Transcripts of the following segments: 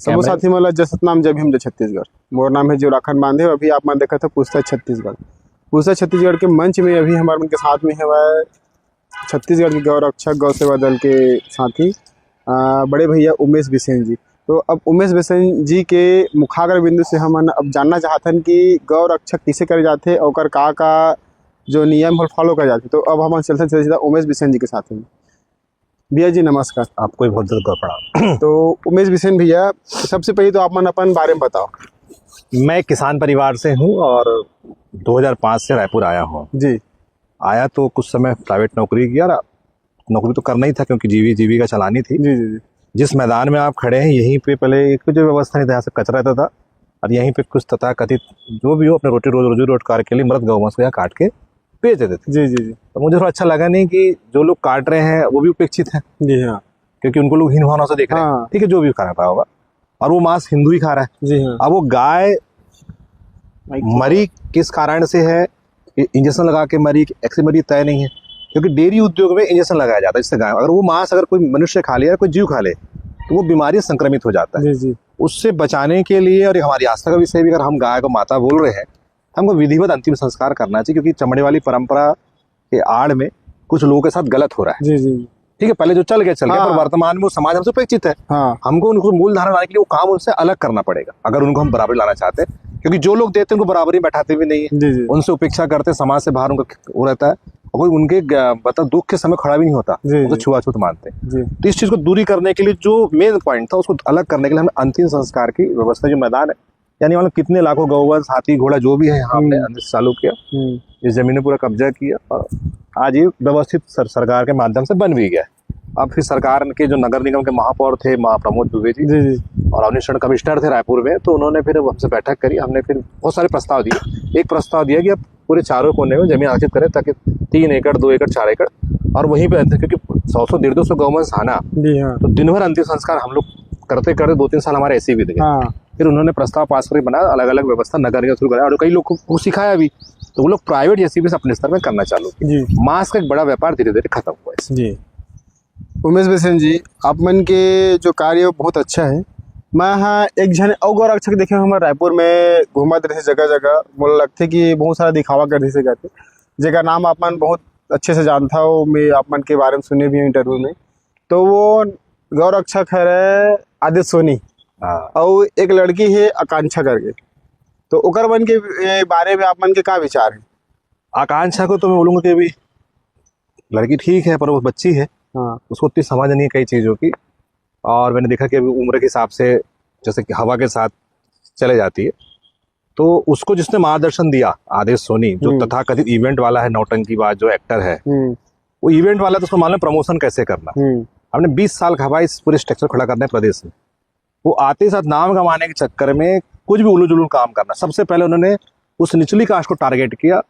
सबो साथी मला जसत नाम जब हम छत्तीसगढ़। मोर नाम है जीवराखन बांधे। अभी आप मन देखा था पूछता छत्तीसगढ़। पूछता छत्तीसगढ़ के मंच में अभी हमारे मन के साथ में है वह छत्तीसगढ़ के गौ रक्षक गौ सेवा दल के साथी बड़े भैया उमेश बिसेन जी। तो अब उमेश बिसेन जी के मुखाग्र बिंदु से हम अब जानना चाहतन कि गौ रक्षक किसे करे जाते और का जो नियम है फॉलो करे जाते। तो अब हम चलते सीधा उमेश बिसेन जी के साथ में। भैया जी नमस्कार। आपको भी बहुत बहुत प्रणाम। तो उमेश बिसेन भैया, सबसे पहले तो आप मन अपन बारे में बताओ। मैं किसान परिवार से हूँ और 2005 से रायपुर आया हूँ जी। आया तो कुछ समय प्राइवेट नौकरी किया। नौकरी तो करना ही था क्योंकि जीविका चलानी थी। जी जी जी। जिस मैदान में आप खड़े हैं यहीं पे पहले एक जो व्यवस्था नहीं था, यहाँ से कचरा रहता था और यहीं पे कुछ तथा कथित जो भी हो अपने रोजी रोजगार के लिए मृत गौवंश को यहाँ काट के बेच देते थे। जी जी जी। तो मुझे थोड़ा अच्छा लगा नहीं कि जो लोग काट रहे हैं वो भी उपेक्षित हैं। जी हाँ। क्योंकि उनको लोग हीन भावना से देख रहे हैं। ठीक है, जो भी खा रहा होगा और वो मांस हिंदू ही खा रहा है। जी हाँ। अब वो गाय मरी किस कारण से है, इंजेक्शन लगा के मरी ऐसे मरी तय नहीं है। क्योंकि डेयरी उद्योग में इंजेक्शन लगाया जाता है जिससे गाय, अगर वो मांस अगर कोई मनुष्य खा ले या कोई जीव खा ले तो वो बीमारी संक्रमित हो जाता है। जी जी। उससे बचाने के लिए और हमारी आस्था का विषय भी, अगर हम गाय को माता बोल रहे हैं हमको विधिवत अंतिम संस्कार करना चाहिए। क्योंकि चमड़े वाली परंपरा के आड़ में कुछ लोगों के साथ गलत हो रहा है। जी जी। ठीक है, पहले जो चल गया पर वर्तमान में वो समाज हमसे उपेक्षित है। हमको उनको मूल धारण लाने के लिए वो काम उनसे अलग करना पड़ेगा अगर उनको हम बराबरी लाना चाहते हैं। क्योंकि जो लोग देते हैं उनको बराबरी बैठाते भी नहीं है, उनसे उपेक्षा करते, समाज से बाहर उनका वो रहता है और कोई उनके मतलब दुख के समय खड़ा भी नहीं होता, तो छुआछूत मानते हैं। तो इस चीज को दूरी करने के लिए जो मेन पॉइंट था उसको अलग करने के लिए हमें अंतिम संस्कार की व्यवस्था जो मैदान है, यानी मतलब कितने लाखों गौवंश हाथी घोड़ा जो भी है यहाँ हमने चालू किया, इस जमीन में पूरा कब्जा किया और आज ये व्यवस्थित सरकार के माध्यम से बन भी गया है। अब फिर सरकार के जो नगर निगम के महापौर थे प्रमोद दुबे जी और अवनीशरण कमिश्नर थे रायपुर में, तो उन्होंने फिर हमसे बैठक करी। हमने फिर बहुत सारे प्रस्ताव दिए। एक प्रस्ताव दिया कि अब पूरे चारों कोने में जमीन आरक्षित करें ताकि 3 एकड़ 2 एकड़ 4 एकड़ और वहीं पे, क्योंकि 100 150 गौवंश आना तो दिन भर अंतिम संस्कार हम लोग करते करते 2-3 साल हमारे ऐसे ही बीत गए। फिर उन्होंने प्रस्ताव पास करके बनाया, अलग अलग व्यवस्था नगर निगम शुरू कराया और कई लोग को सिखाया भी, तो वो लोग प्राइवेट जैसी भी अपने स्तर में करना चालू किया। मांस का एक बड़ा व्यापार धीरे धीरे खत्म हुआ है। जी उमेश बिसेन जी, आप मन के जो कार्य बहुत अच्छा है। मैं हाँ एक जन और गौ रक्षक देखे हमारे रायपुर में घूमत रहे जगह जगह, मुझे लगते कि बहुत सारा दिखावा कर से जाते जगह नाम आप मन बहुत अच्छे से जानता हो। मैं आप मन के बारे में सुने भी हूँ इंटरव्यू में। तो वो गौ रक्षक है आदित्य सोनी और एक लड़की है आकांक्षा करके। तो उकर मन के बारे में आप मन के क्या विचार है? आकांक्षा को तो मैं बोलूँगा कि अभी लड़की ठीक है पर वो बच्ची है। उसको उतनी समझ नहीं है कई चीज़ों की और मैंने देखा कि अभी उम्र के हिसाब से जैसे कि हवा के साथ चले जाती है। तो उसको जिसने मार्गदर्शन दिया आदित्य सोनी, जो तथाकथित इवेंट वाला है, नौटंकीबाज जो एक्टर है, वो इवेंट वाला तो उसको मालूम प्रमोशन कैसे करना। हमने 20 साल खपा इस पूरे स्ट्रक्चर खड़ा करने प्रदेश में। वो आते साथ नाम कमाने के चक्कर में कुछ भी उलू जुलू काम करना। सबसे पहले उन्होंने उस निचली कास्ट को टारगेट किया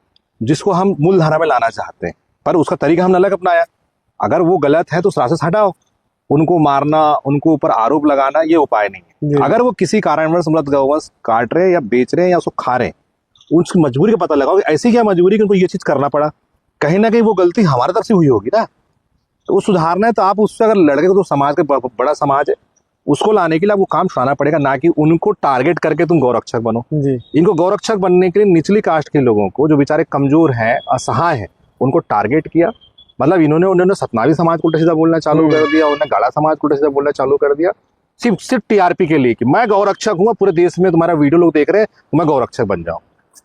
जिसको हम मूल धारा में लाना चाहते हैं, पर उसका तरीका हमने अलग अपनाया। अगर वो गलत है तो उस रास्ते से हटाओ, उनको मारना, उनको ऊपर आरोप लगाना ये उपाय नहीं है। अगर वो किसी कारणवश मृत गौवंश काट रहे हैं या बेच रहे हैं या उसको खा रहे हैं, उसकी मजबूरी का पता लगाओ कि ऐसी क्या मजबूरी कि उनको ये चीज करना पड़ा। कहीं ना कहीं वो गलती हमारे तरफ से हुई होगी ना, तो वो सुधारना है। तो आप उससे अगर लड़के तो समाज का बड़ा समाज है, उसको लाने के लिए आपको काम छुड़ाना पड़ेगा, ना कि उनको टारगेट करके तुम गौरक्षक बनो। इनको गौरक्षक बनने के लिए निचली कास्ट के लोगों को जो बेचारे कमजोर हैं, असहाय हैं, उनको टारगेट किया। मतलब उन्होंने सतनावी समाज को उल्टा सीधा बोलना चालू कर दिया, उन्होंने गाड़ा समाज को उल्टा सीधा बोलना चालू कर दिया, सिर्फ टीआरपी के लिए कि मैं गौरक्षक हूँ, पूरे देश में तुम्हारा वीडियो लोग देख रहे हैं तो मैं गौरक्षक बन जाऊँ।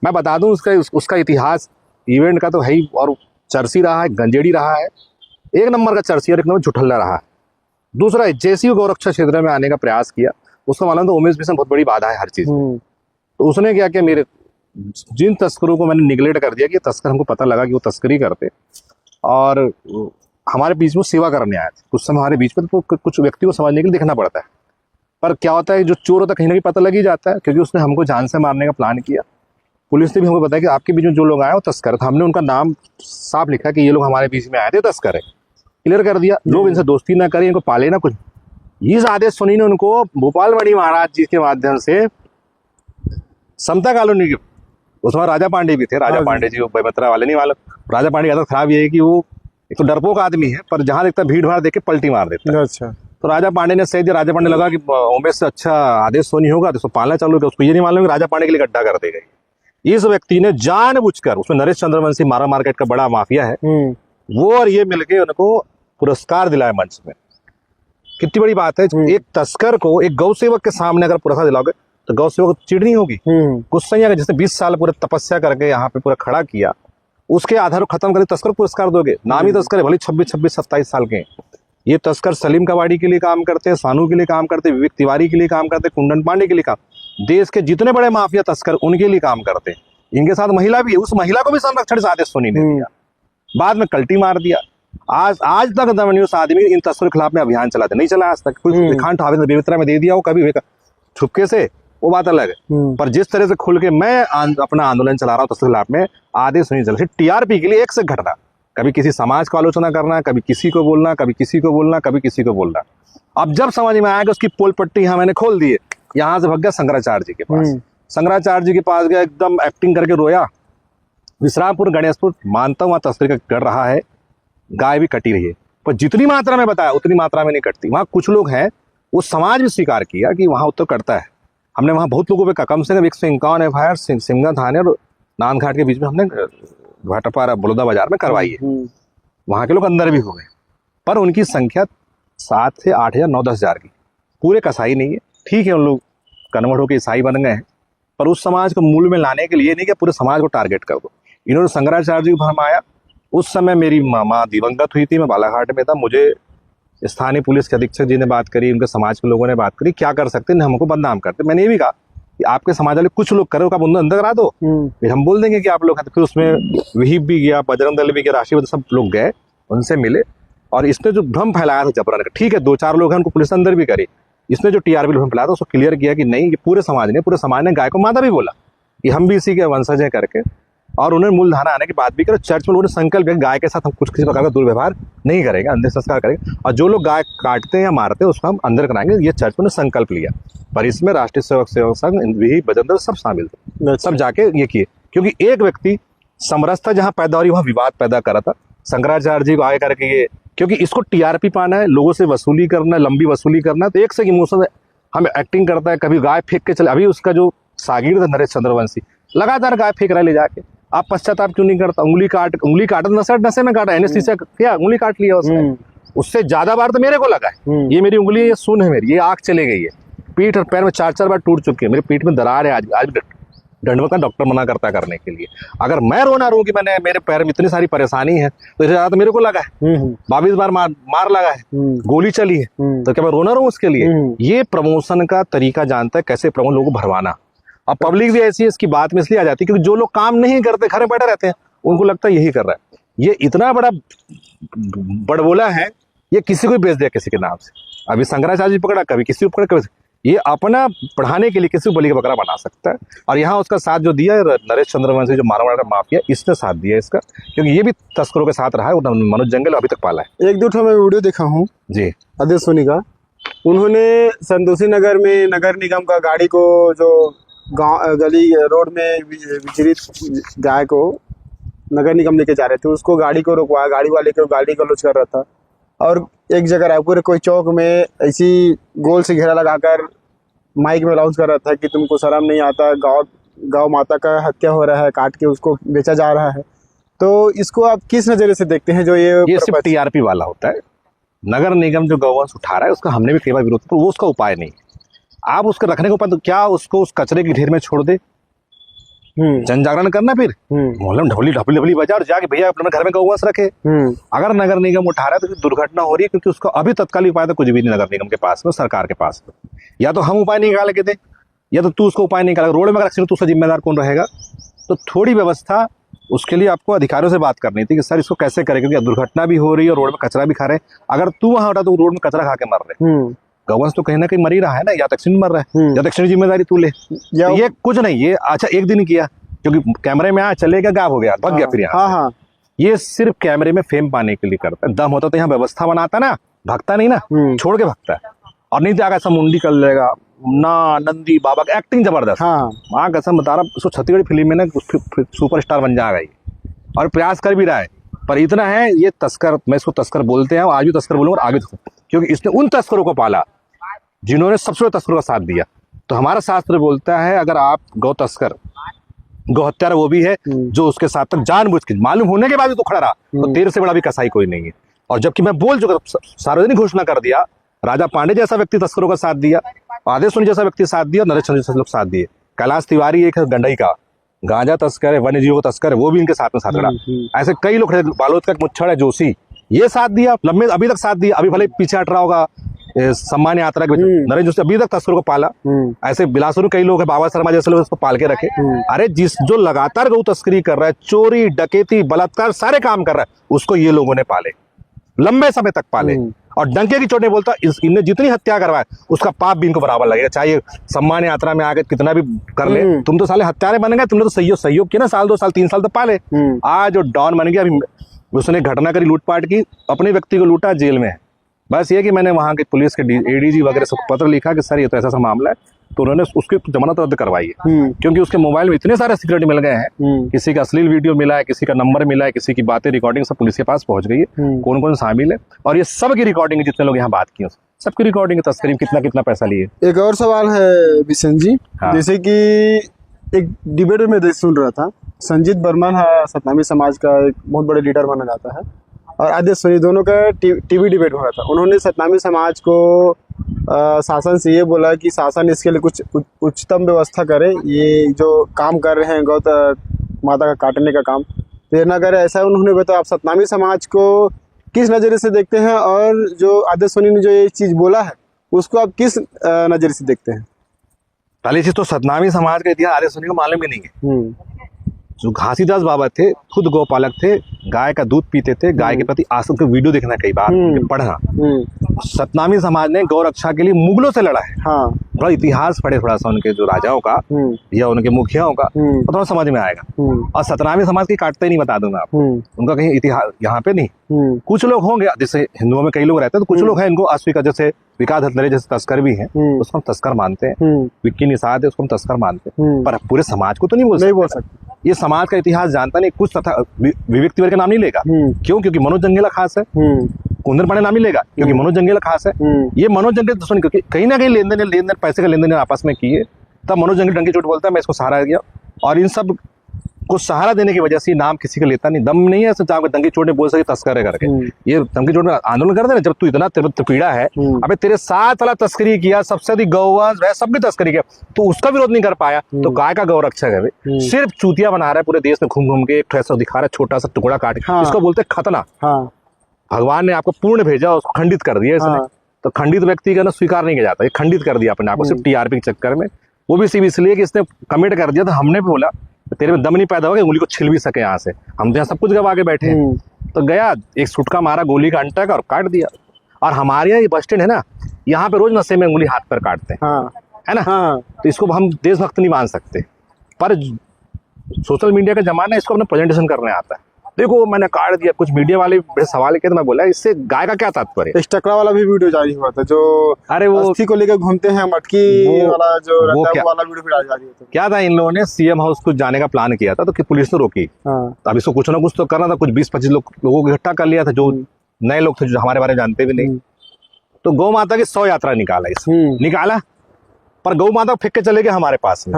मैं बता दूं उसका इतिहास इवेंट का तो है ही, और चर्सी रहा है, गंजेड़ी रहा है, एक नंबर का चर्सी और एक नंबर झुठल्ला रहा है। दूसरा, जैसे ही गौरक्षा क्षेत्र में आने का प्रयास किया उसका मालूम तो उमेश बिसेन बहुत बड़ी बाधा है हर चीज में। तो उसने क्या किया, मेरे जिन तस्करों को मैंने निगलेक्ट कर दिया कि तस्कर, हमको पता लगा कि वो तस्करी करते और हमारे बीच में सेवा करने आए थे कुछ समय हमारे बीच में, तो कुछ व्यक्ति को समझने के लिए देखना पड़ता है। पर क्या होता है, जो चोर होता है कहीं ना कहीं पता लग ही जाता है, क्योंकि उसने हमको जान से मारने का प्लान किया। पुलिस ने भी हमको बताया कि आपके बीच में जो लोग आए वो तस्कर था। हमने उनका नाम साफ लिखा कि ये लोग हमारे बीच में आए थे, तस्कर है, क्लियर कर दिया। लोग इनसे दोस्ती ना करें, इनको पाले ना कुछ। इस आदेश सोनी ने उनको भोपाल मणि महाराज जी के माध्यम से समता कॉलोनी के, उसमें राजा पांडे भी थे, राजा पांडे जी, वो बेमतरा वाले नहीं मालूम। राजा पांडे की आदत खराब ये है कि वो एक तो डरपोक आदमी है, पर जहां देखता भीड़ भाड़ देख के पलटी मार देता है। अच्छा। तो राजा पांडे ने सही दिया। राजा पांडे लगा कि उमेश से अच्छा आदेश सोनी होगा तो उसको पालना चालू किया। उसको ये नहीं मालूम कि राजा पांडे के लिए गड्ढा कर दी गई। इस व्यक्ति ने जानबूझकर, उसमें नरेश चंद्रवंशी मारा मार्केट का बड़ा माफिया है, वो और ये मिलके उनको पुरस्कार दिलाया मंच में। कितनी बड़ी बात है। एक तस्कर को एक गौ सेवक के सामने अगर पुरस्कार दिलाओगे तो गौ सेवक को चिढ़नी होगी, गुस्सा नहीं आएगा। जिसने 20 साल पूरे तपस्या करके यहाँ पे पूरा खड़ा किया, उसके आधार को खत्म करके तस्कर पुरस्कार दोगे। नामी तस्कर है, भले 26-27 साल के। ये तस्कर सलीम कवाड़ी के लिए काम करते हैं, सानू के लिए काम करते हैं, विवेक तिवारी के लिए काम करते हैं, कुंदन पांडे के लिए काम, देश के जितने बड़े माफिया तस्कर उनके लिए काम करते हैं। इनके साथ महिला भी है, उस महिला को भी संरक्षण से आदेश सोनी ने दिया, बाद में कल्टी मार दिया। आज तक न्यूज आदमी इन तस्करों के खिलाफ में अभियान चलाते नहीं चला आज तक। कोई विखान ठावे ने बेवित्रा में दे दिया, वो कभी छुपके से, वो बात अलग है। पर जिस तरह से खुल के मैं अपना आंदोलन चला रहा हूँ तस्कर के खिलाफ में, आदेश नहीं चल। टीआरपी के लिए एक से घटना, कभी किसी समाज को आलोचना करना, कभी किसी को बोलना, कभी किसी को बोलना, कभी किसी को बोलना। अब जब समझ में आया कि उसकी पोल पट्टी यहाँ मैंने खोल दी है, यहाँ से भाग गया शंकराचार्य जी के पास। शंकराचार्य जी के पास गया, एकदम एक्टिंग करके रोया। विश्रामपुर गणेशपुर मानता हूँ वहाँ तस्करी का कर रहा है, गाय भी कटी रही है, पर जितनी मात्रा में बताया उतनी मात्रा में नहीं कटती। वहाँ कुछ लोग हैं, वो समाज भी स्वीकार किया कि वहाँ उत्तर कटता है। हमने वहाँ बहुत लोगों पे कम से कम 151 एफआईआर सिमगा थाने और नांदघाट के बीच में हमने भाटापारा बड़ौदा बाजार में करवाई है। वहाँ के लोग अंदर भी हो गए, पर उनकी संख्या 7 से 8 हजार 9-10 हजार की, पूरे कसाई नहीं है। ठीक है, उन लोग कन्वर्ट होकर ईसाई बन गए हैं, पर उस समाज को मूल में लाने के लिए नहीं कि पूरे समाज को टारगेट कर दो। इन्होंने शंकराचार्य जी को भरमाया। उस समय मेरी मामा दिवंगत हुई थी, मैं बालाघाट में था। मुझे स्थानीय पुलिस के अधीक्षक जी ने बात करी, उनके समाज के लोगों ने बात करी, क्या कर सकते हैं, हमको बदनाम करते। मैंने ये भी कहा कि आपके समाज वाले कुछ लोग करो, आप उन्हें अंदर करा दो, फिर हम बोल देंगे कि आप लोग हैं। तो फिर उसमें विहिप भी गया, बजरंग दल भी गया, राष्ट्रीय सब लोग गए, उनसे मिले, और इसने जो भ्रम फैलाया था जबरन का, ठीक है 2-4 लोग हैं, उनको पुलिस अंदर भी करी। इसने जो टीआरपी भ्रम फैलाया था उसको क्लियर किया कि नहीं, ये पूरे समाज ने गाय को माता भी बोला कि हम भी इसी के वंशज हैं करके। और उन्होंने मूल धारा आने की बात भी करो। चर्च में उन्होंने संकल्प किया गाय के साथ हम कुछ किसी प्रकार का दुर्व्यवहार नहीं करेंगे, अंतिम संस्कार करेंगे, और जो लोग गाय काटते हैं या मारते हैं उसको हम अंदर कराएंगे। ये चर्च में संकल्प लिया, पर इसमें राष्ट्रीय सेवक संघ, बजरंग सब शामिल थे, सब जाके ये किए। क्योंकि एक व्यक्ति समरसता जहाँ पैदा हो रही वहाँ विवाद पैदा करा था। शंकराचार्य जी को आगे करके ये, क्योंकि इसको टीआरपी पाना है, लोगों से वसूली करना, लंबी वसूली करना, तो एक से इमोशन हम एक्टिंग करता है। कभी गाय फेंक के चले, अभी उसका जो सागिर था नरेश चंद्रवंशी लगातार गाय फेंक रहा ले जाके, आप पश्चाताप क्यों नहीं करता? उंगली काटा, नशे में काटा, एनएससी से क्या उंगली काट लिया उसने। उससे ज्यादा बार तो मेरे को लगा है। ये मेरी उंगली, ये सुन है मेरी, ये आंख चले गई है, पीठ और पैर में 4-4 बार टूट चुकी है, मेरे पीठ में दरार है। आज दंडवत का डॉक्टर मना करता करने के लिए। अगर मैं रोना रू कि मैंने मेरे पैर में इतनी सारी परेशानी है, तो इससे ज्यादा तो मेरे को लगा है। 22 बार मार लगा है, गोली चली है, तो क्या मैं रोना रू उसके लिए? ये प्रमोशन का तरीका जानता है, कैसे प्रमोशन लोगों को भरवाना। अब पब्लिक भी ऐसी है, इसकी बात में इसलिए आ जाती है क्योंकि जो लोग काम नहीं करते, घर में बैठे रहते हैं, उनको लगता है यही कर रहा है। ये इतना बड़ा बड़बोला है, ये किसी को बेच दिया किसी के नाम से। अभी शंकराचार्य जी पकड़ा, कभी किसी को पकड़ा, कभी ये अपना पढ़ाने के लिए किसी को बलि का बकरा बना सकता है। और यहाँ उसका साथ जो दिया नरेश चंद्रवंशी, जो मारवाड़ का माफिया, इसने साथ दिया इसका, क्योंकि ये भी तस्करों के साथ रहा है। मनोज जंगल अभी तक पाला है। 1-2 मैं वीडियो देखा हूँ जी आदेश सोनी का। उन्होंने संतोषी नगर में नगर निगम का गाड़ी को, जो गांव गली रोड में विचरित गाय को नगर निगम लेके जा रहे थे, उसको गाड़ी को रोकवाया, गाड़ी वाले को गाड़ी का लोच कर रहा था। और एक जगह रायपुर कोई चौक में ऐसी गोल से घेरा लगाकर माइक में अनाउंस कर रहा था कि तुमको शर्म नहीं आता, गौ माता का हत्या हो रहा है, काट के उसको बेचा जा रहा है। तो इसको आप किस नजरिए से देखते हैं? जो ये सिर्फ टीआरपी वाला होता है। नगर निगम जो गौवंश उठा रहा है उसका हमने भी कई बार विरोध किया, वो उसका उपाय नहीं। आप उसको रखने के ऊपर तो क्या उसको उस कचरे की ढेर में छोड़ दे, जन जागरण करना, फिर मोहल्ले में ढपली बजा और जाके भैया अपने घर में गौवंश रखे। अगर नगर निगम उठा रहा है तो दुर्घटना हो रही है, क्योंकि उसका अभी तत्कालिक उपाय तो कुछ भी नहीं नगर निगम के पास में, सरकार के पास में। या तो हम उपाय निकाल के दें, या तो तू उसको उपाय निकाल। रोड में अगर एक्सीडेंट, तो उसका जिम्मेदार कौन रहेगा? तो थोड़ी व्यवस्था उसके लिए आपको अधिकारियों से बात करनी थी कि सर इसको कैसे करें, क्योंकि दुर्घटना भी हो रही है और रोड में कचरा भी खा रहे हैं। अगर तू वहां उठा तो रोड में कचरा खा के मर रहे, गौवंश तो कहीं ना कहीं मर ही रहा है ना, या तो एक्सीडेंट मर रहा है, या तो एक्सीडेंट जिम्मेदारी तू ले। तो ये कुछ नहीं, ये अच्छा एक दिन किया क्योंकि कैमरे में आया, चलेगा, गायब हो गया, भग गया फिर यहाँ। ये सिर्फ कैमरे में फेम पाने के लिए करता है। दम होता तो यहाँ व्यवस्था बनाता ना, भागता नहीं ना, छोड़ के भागता है। और नहीं तो आगे सब मुंडी कर लेगा ना, नंदी बाबा की एक्टिंग जबरदस्त। माँ कसम बता रहा, उसको छत्तीसगढ़ी फिल्म में ना सुपरस्टार बन जाएगा ये, और प्रयास कर भी रहा है। पर इतना है, ये तस्कर, मैं इसको तस्कर बोलते हैं, आज भी तस्कर बोलूंगा और आगे तो, क्योंकि इसने उन तस्करों को पाला जिन्होंने सबसे बड़े तस्करों का साथ दिया। तो हमारा शास्त्र बोलता है, अगर आप गौ तस्कर, गौ हत्यारा वो भी है जो उसके साथ तक जानबूझ के, मालूम होने के बाद भी तो खड़ा रहा, तो तेरे से बड़ा भी कसाई कोई नहीं है। और जबकि मैं बोल चुका, सार्वजनिक घोषणा कर दिया, राजा पांडे जैसा व्यक्ति तस्करों का साथ दिया, आदेश सोनी जैसा व्यक्ति साथ दिया, नरेश चंद्र जैसे लोग साथ दिए। कैलाश तिवारी एक है गंडई का, गांजा तस्कर है, वन्य जीवों का तस्कर है, वो भी इनके साथ में साथ रहा। ऐसे कई लोग, बालोद का मुच्छड़ है जोशी, ये साथ दिया, लंबे अभी तक साथ दिया, अभी भले पीछे हट रहा होगा सम्मान यात्रा के, नरेंद्र जोशी अभी तक तस्करों को पाला। ऐसे बिलासपुर में कई लोग हैं, बाबा शर्मा जैसे लोग उसको पाल के रखे। अरे जो लगातार गौ तस्करी कर रहा है, चोरी डकैती बलात्कार सारे काम कर रहा है, उसको ये लोगों ने पाले, लंबे समय तक पाले। और डंके की चोट नहीं बोलता, इनने जितनी हत्या करवाए उसका पाप भी इनको बराबर लगेगा, चाहे सम्मान यात्रा में आके कितना भी कर ले। तुम तो साले हत्यारे बन गए, तुमने तो सहयोग किया ना, साल 2 साल 3 साल तो पाले। आज जो डॉन बन गया, अभी उसने घटना करी, लूटपाट की, अपने व्यक्ति को लूटा, जेल में है। बस ये कि मैंने वहाँ के पुलिस के एडीजी वगैरह सब पत्र लिखा कि सर ये तो ऐसा मामला है, तो उन्होंने उसकी जमानत रद्द करवाई है, क्योंकि उसके मोबाइल में इतने सारे सीक्रेट मिल गए हैं, किसी का अश्लील वीडियो मिला है, किसी का नंबर मिला है, किसी की बातें रिकॉर्डिंग सब पुलिस के पास पहुंच गई है, कौन कौन शामिल है, और ये सब की रिकॉर्डिंग, जितने लोग यहाँ बात की सबकी रिकॉर्डिंग है, तस्करी कितना कितना पैसा लिए। एक और सवाल है बिशन जी, जैसे कि एक डिबेट में सुन रहा था, संजीत बर्मन है सतनामी समाज का एक बहुत बड़े लीडर माना जाता है, और आदेश सोनी, दोनों का टीवी डिबेट हो रहा था। उन्होंने सतनामी समाज को शासन से ये बोला कि शासन इसके लिए कुछ उच्चतम व्यवस्था करे, ये जो काम कर रहे हैं गौ माता का काटने का काम ये ना करे, ऐसा उन्होंने बताया। आप सतनामी समाज को किस नज़रिए से देखते हैं, और जो आदेश सोनी ने जो ये चीज़ बोला है उसको आप किस नज़रिए से देखते हैं? पहली चीज तो सतनामी समाज का इतिहास आदेश सोनी को मालूम ही नहीं है। जो घासीदास बाबा थे, खुद गौपालक थे, गाय का दूध पीते थे, गाय के प्रति आस्था के वीडियो देखना, कई बार पढ़ना। सतनामी समाज ने गौ रक्षा के लिए मुगलों से लड़ा है। हाँ। थोड़ा इतिहास पढ़े, थोड़ा सा उनके जो राजाओं का या उनके मुखियाओं का, तो थोड़ा समझ में आएगा। और सतनामी समाज की काटते नहीं बता दूंगा आपको, उनका कहीं इतिहास यहाँ पे नहीं। कुछ लोग होंगे, जैसे हिंदुओं में कई लोग रहते हैं, तो कुछ लोग हैं इनको अस्वीकार, जैसे विकास हथलरे जैसे तस्कर भी हैं, उसको हम तस्कर मानते हैं। विक्की निषाद है, उसको हम तस्कर मानते हैं, पर पूरे समाज को तो नहीं बोल सकते। ये समाज का इतिहास जानता नहीं, कुछ तथा विवेक तिवारी का नाम नहीं लेगा। क्यों? क्योंकि मनोज जंगीला खास है। कुंदन पांडे नाम नहीं लेगा क्योंकि मनोज जंगीला खास है। ये मनोज जंगीला सुन, क्योंकि कहीं ना कहीं लेन देन पैसे का लेन देन आपस में किए, तब मनोज जंगीला डंकी चोट बोलता है मैं इसको सहारा दिया। और इन सब को सहारा देने की वजह से नाम किसी का लेता नहीं, दम नहीं है ऐसे डंकी चोट बोल सके तस्कर है करके। ये डंकी चोट में आंदोलन कर देना, जब तू इतना पीड़ा है, अबे तेरे साथ वाला तस्करी किया, सबसे अधिक गौवंश सबकी तस्करी किया, तो उसका विरोध नहीं कर पाया, तो गाय का गौ रक्षक है, सिर्फ चूतिया बना रहा है पूरे देश में घूम घूम के, एक ऐसा दिखा रहा है छोटा सा टुकड़ा काट के। इसको बोलते खतना। भगवान ने आपको पूर्ण भेजा, उसको खंडित कर दिया इसने। तो खंडित व्यक्ति का ना स्वीकार नहीं किया जाता, ये खंडित कर दिया अपने आप को सिर्फ टीआरपी के चक्कर में। वो भी सिर्फ इसलिए कि इसने कमिट कर दिया, तो हमने भी बोला तेरे में दम नहीं पैदा होगा उंगली को छिल भी सके यहाँ से, हम तो यहाँ सब कुछ गवा के बैठे हैं। तो गया, एक सुटका मारा गोली का अंटा का और काट दिया। और हमारे यहाँ ये बस स्टैंड है ना, यहाँ पे रोज नशे में उंगली हाथ पर काटते हैं, है ना। तो इसको हम देशभक्त नहीं मान सकते, पर सोशल मीडिया का जमाना है, इसको अपना प्रेजेंटेशन करने आता है। देखो मैंने काट दिया, कुछ मीडिया वाले सवाल किए, तो मैं बोला इससे गाय का क्या तात्पर्य। टकरा वाला भी वीडियो जारी हुआ था, जो अरे वो अस्थि को लेकर घूमते हैं, मटकी वाला जो रहता है वाला वीडियो भी जारी हुआ था। क्या था, इन लोगों ने सीएम हाउस को जाने का प्लान किया था, तो पुलिस ने रोकी। तो अब इसको कुछ ना कुछ तो करना था, कुछ 20-25 लोगों को इकट्ठा कर लिया था, जो नए लोग थे, जो हमारे बारे में जानते भी नहीं। तो गौ माता की 100 यात्रा निकाला, पर गौ माता फेंक के चले गए हमारे पास में।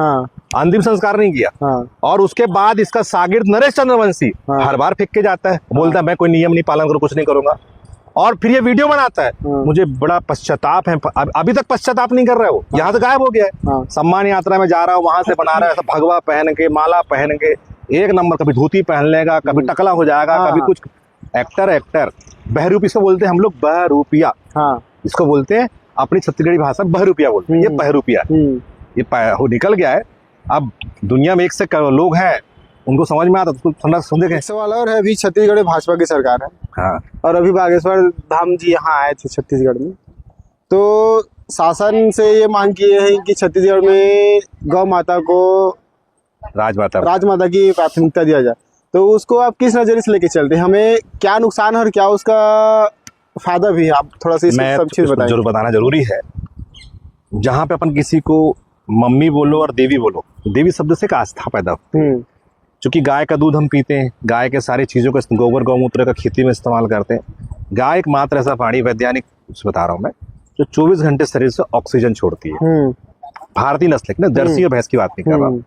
अंतिम संस्कार नहीं किया। और उसके बाद इसका शागिर्द नरेश चंद्रवंशी हर बार फेंक के जाता है, बोलता है मैं कोई नियम नहीं पालन करूँ, कुछ नहीं करूंगा। और फिर ये वीडियो बनाता है, मुझे बड़ा पश्चाताप है, अभी तक पश्चाताप नहीं कर रहा है वो, यहाँ से गायब हो गया है। सम्मान यात्रा में जा रहा है, वहां से बना रहा है भगवा पहन के, माला पहन के, एक नंबर, कभी धोती पहन लेगा, कभी टकला हो जाएगा, कभी कुछ। एक्टर बहरूपी इसको बोलते हैं हम लोग, बहरूपिया इसको बोलते हैं, अपनी छत्तीसगढ़ी भाषा बहरूपिया बोलते हैं। ये बहरूपिया ये निकल गया है। अब दुनिया में एक से लोग हैं, उनको समझ में आता तो समझे। सवाल और है, अभी छत्तीसगढ़ में भाजपा की सरकार है, और अभी बागेश्वर धाम जी यहाँ आए थे छत्तीसगढ़ में, तो शासन से ये मांग किए हैं कि छत्तीसगढ़ में गौ माता को राजमाता की प्राथमिकता दिया जाए। तो उसको आप किस नजरिए से लेके चलते हैं, हमें क्या नुकसान है और क्या उसका फायदा भी है, आप थोड़ा सा सब चीज बताइए। जरूर बताना जरूरी है। जहाँ पे अपन किसी को मम्मी बोलो और देवी बोलो, देवी शब्द से एक आस्था पैदा होती है। चूँकि गाय का दूध हम पीते हैं, गाय के सारी चीज़ों का गोबर गौमूत्र का खेती में इस्तेमाल करते हैं। गाय एकमात्र ऐसा प्राणी, वैज्ञानिक बता रहा हूँ मैं, जो 24 घंटे शरीर से ऑक्सीजन छोड़ती है। भारतीय नस्ल की ना, जर्सी और भैंस की बात नहीं कर रहा हूँ।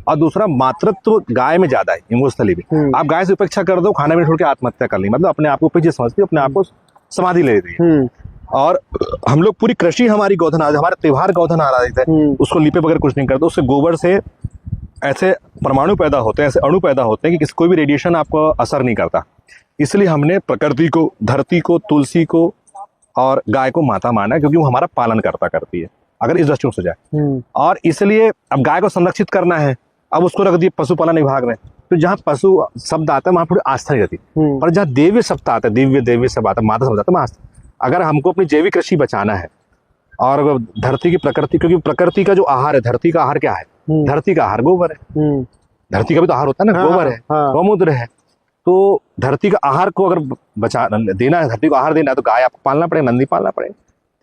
और दूसरा, मातृत्व गाय में ज्यादा है इमोशनली भी। आप गाय से उपेक्षा कर दो, खाना भी छोड़ के आत्महत्या कर ली, मतलब अपने आप को पीछे समझती है, अपने आप को समाधि ले लेती है। और हम लोग पूरी कृषि, हमारी गोधन आधारित, हमारा त्योहार गोधन आधारित है, उसको लिपे बगैर कुछ नहीं करते। उससे गोबर से ऐसे परमाणु पैदा होते हैं, ऐसे अणु पैदा होते हैं कि कोई भी रेडिएशन आपको असर नहीं करता। इसलिए हमने प्रकृति को, धरती को, तुलसी को और गाय को माता माना है, क्योंकि वो हमारा पालन करती है, अगर इस दृष्टिकोण से जाए। और इसलिए अब गाय को संरक्षित करना है, अब उसको रख दिए पशुपालन विभाग में। तो जहाँ पशु शब्द आता है वहां पूरी आस्था नहीं रहती, और जहाँ देवी शब्द आता है, दिव्य देवी शब्द आता है, माता शब्द आता है, आस्था। अगर हमको अपनी जैविक कृषि बचाना है और धरती की, प्रकृति, क्योंकि प्रकृति का जो आहार है, धरती का आहार क्या है? धरती का आहार गोबर है। धरती का भी तो आहार होता है ना, गोबर है, गौमूत्र है। तो धरती का आहार को अगर देना है, धरती को आहार देना है, तो गाय आपको पालना पड़ेगा, नंदी पालना पड़ेगा।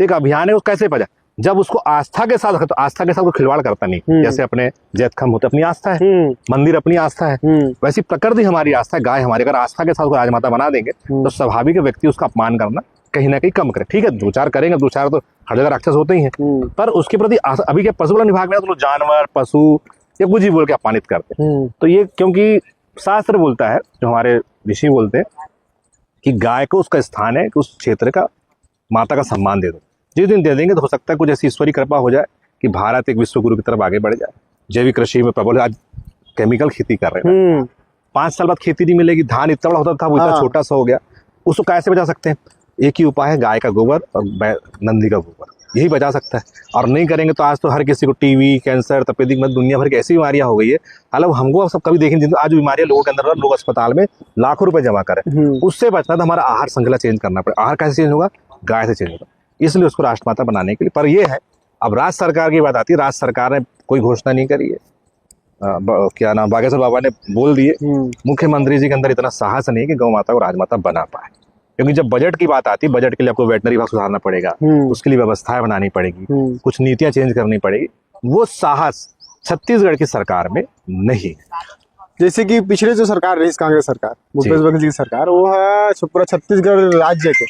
तो एक अभियान है, वो कैसे बचा? जब उसको आस्था के साथ, तो आस्था के साथ वो खिलवाड़ करता नहीं। जैसे अपने जैतखम होते अपनी आस्था है, मंदिर अपनी आस्था है, वैसी प्रकृति हमारी आस्था है। गाय हमारी, अगर आस्था के साथ राजमाता बना देंगे तो स्वाभाविक व्यक्ति उसका अपमान करना कहीं ना कहीं कम करे। ठीक है, दो चार करेंगे, दो चार तो हर जगह राक्षस होते ही हैं, पर उसके प्रति अभी के पशुपालन विभाग में तो जानवर, पशु या कुछ ही बोल के अपमानित करते हैं। तो ये, क्योंकि शास्त्र बोलता है, जो हमारे ऋषि बोलते हैं कि गाय को उसका स्थान है कि उस क्षेत्र का माता का सम्मान दे दो। जिस दिन दे देंगे तो हो सकता है कुछ ऐसी ईश्वरी कृपा हो जाए कि भारत एक विश्व गुरु की तरफ आगे बढ़ जाए। जैविक कृषि में प्रबल, आज केमिकल खेती कर रहे हैं, 5 साल बाद खेती नहीं मिलेगी। धान इतना बड़ा होता था, वो इतना छोटा सा हो गया, उसको कैसे बचा सकते हैं? एक ही उपाय है, गाय का गोबर और नंदी का गोबर, यही बचा सकता है। और नहीं करेंगे तो आज तो हर किसी को टीवी, कैंसर, तपेदिक, मत दुनिया भर की ऐसी बीमारियां हो गई है। हालांकि हमको सब कभी देखें, जिनको आज बीमारियां लोगों के अंदर, लोग अस्पताल में लाखों रुपए जमा करें। उससे बचना तो हमारा आहार श्रृंखला चेंज करना पड़ेगा। आहार कैसे चेंज होगा? गाय से चेंज होगा। इसलिए उसको राष्ट्रमाता बनाने के लिए। पर ये है, अब राज्य सरकार की बात आती है, राज्य सरकार ने कोई घोषणा नहीं करी है। क्या नाम, बागेश्वर बाबा ने बोल दिए। मुख्यमंत्री जी के अंदर इतना साहस नहीं है कि गौ माता को राजमाता बना पाए, क्योंकि जब बजट की बात आती है, बजट के लिए आपको वेटनरी विभाग सुधारना पड़ेगा, उसके लिए व्यवस्थाएं बनानी पड़ेगी, कुछ नीतियां चेंज करनी पड़ेगी। वो साहस छत्तीसगढ़ की सरकार में नहीं। जैसे कि पिछले जो सरकार रही, कांग्रेस सरकार, भूपेश बघेल जी की सरकार, वो है पूरा छत्तीसगढ़ राज्य के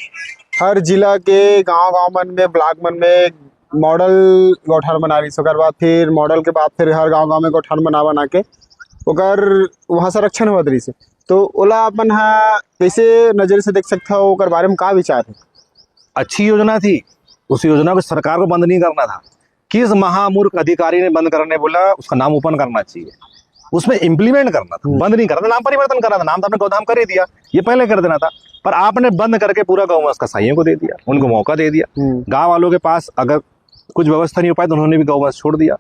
हर जिला के गांव मन में, ब्लॉक मन में मॉडल गौठान बना रही। उसके बाद फिर मॉडल के बाद फिर हर गांव में गौठान बना के ओकर वहाँ संरक्षण होत रही। तो ओला अपन कैसे नजर से देख सकता हो, ओकर बारे में का विचार है? अच्छी योजना थी, उस योजना को सरकार को बंद नहीं करना था। किस महामूर्ख अधिकारी ने बंद करने बोला? उसका नाम ओपन करना चाहिए, उसमें इम्प्लीमेंट करना था, बंद नहीं करना। नाम परिवर्तन करना था, नाम तो आपने गौधाम कर ही दिया, ये पहले कर देना था। पर आपने बंद करके पूरा गौवंश कसाईयों को दे दिया, उनको मौका दे दिया। गांव वालों के पास अगर कुछ व्यवस्था नहीं हो पाई तो उन्होंने भी गौवंश छोड़ दिया।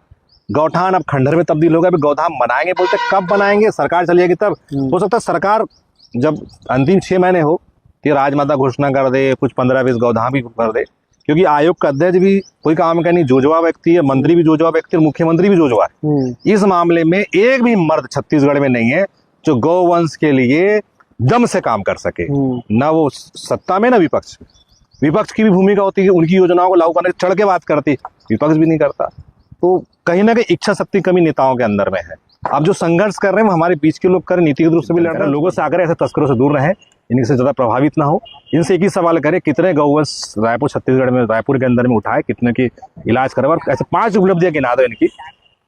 गौठान अब खंडहर में तब्दील हो गया। अभी गौधाम बनाएंगे बोलते, कब बनाएंगे? सरकार चलेगी तब। हो सकता है सरकार जब अंतिम 6 महीने हो तो राजमाता घोषणा कर दे, कुछ 15-20 गौधाम भी कर दे, क्योंकि आयोग का अध्यक्ष भी कोई काम का नहीं, जोजवा व्यक्ति है, मंत्री भी जोजवा व्यक्ति है, मुख्यमंत्री भी जोजवा है। इस मामले में एक भी मर्द छत्तीसगढ़ में नहीं है जो गौवंश के लिए दम से काम कर सके, ना वो सत्ता में ना विपक्ष में। विपक्ष की भी भूमिका होती है, उनकी योजनाओं को लागू करने चढ़ के बात करती, विपक्ष भी नहीं करता। तो कहीं ना कहीं इच्छा शक्ति कमी नेताओं के अंदर में है। अब जो संघर्ष कर रहे हैं वो हमारे बीच के लोग कर, नीतिगत रूप से भी लड़ रहे हैं। लोगों से आग्रह, ऐसे तस्करों से दूर रहें, इनसे ज्यादा प्रभावित ना हो। इनसे एक ही सवाल करें, कितने गौवंश रायपुर, छत्तीसगढ़ में, रायपुर के अंदर में उठाए, कितने की इलाज करवा। ऐसे 5 उपलब्धियां गिना दो इनकी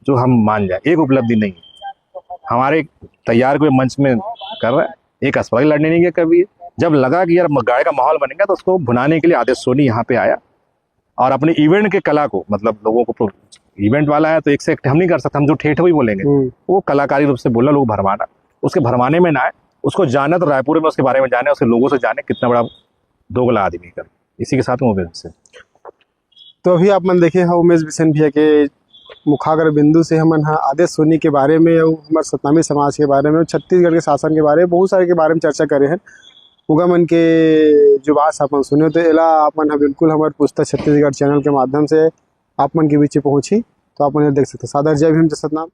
जो हम मान जाए। एक उपलब्धि नहीं हमारे तैयार कोई मंच में कर रहा है, एक अस्पताल लड़ने नहीं गया कभी। जब लगा कि यार गाय का माहौल बनेगा तो उसको भुनाने के लिए आदेश सोनी यहाँ पे आया और अपने इवेंट के कला को, मतलब लोगों को, इवेंट वाला है तो एक से एक हम नहीं कर सकते, हम जो ठेठ वही बोलेंगे, वो कलाकारी रूप से बोला, लोग भरमाना, उसके भरमाने में ना आए, उसको जाना तो रायपुर में उसके बारे में जाने, उसके लोगों से जाने कितना बड़ा दोगला आदमी कर। इसी के साथ उमेश से तो अभी आप मन देखे उमेश बिसेन भैया के मुखाग्र बिंदु से हमन आदेश सोनी के बारे में और हमारे सतनामी समाज के बारे में, छत्तीसगढ़ के शासन के बारे में, बहुत सारे के बारे में चर्चा करे हैं। उगा मन के जो बात अपन सुने तो एला अपन बिल्कुल हमारे पुस्तक छत्तीसगढ़ चैनल के माध्यम से आप मन के बीच पहुंची, तो आप देख सकते। सादर जय भीम, जय सतनाम।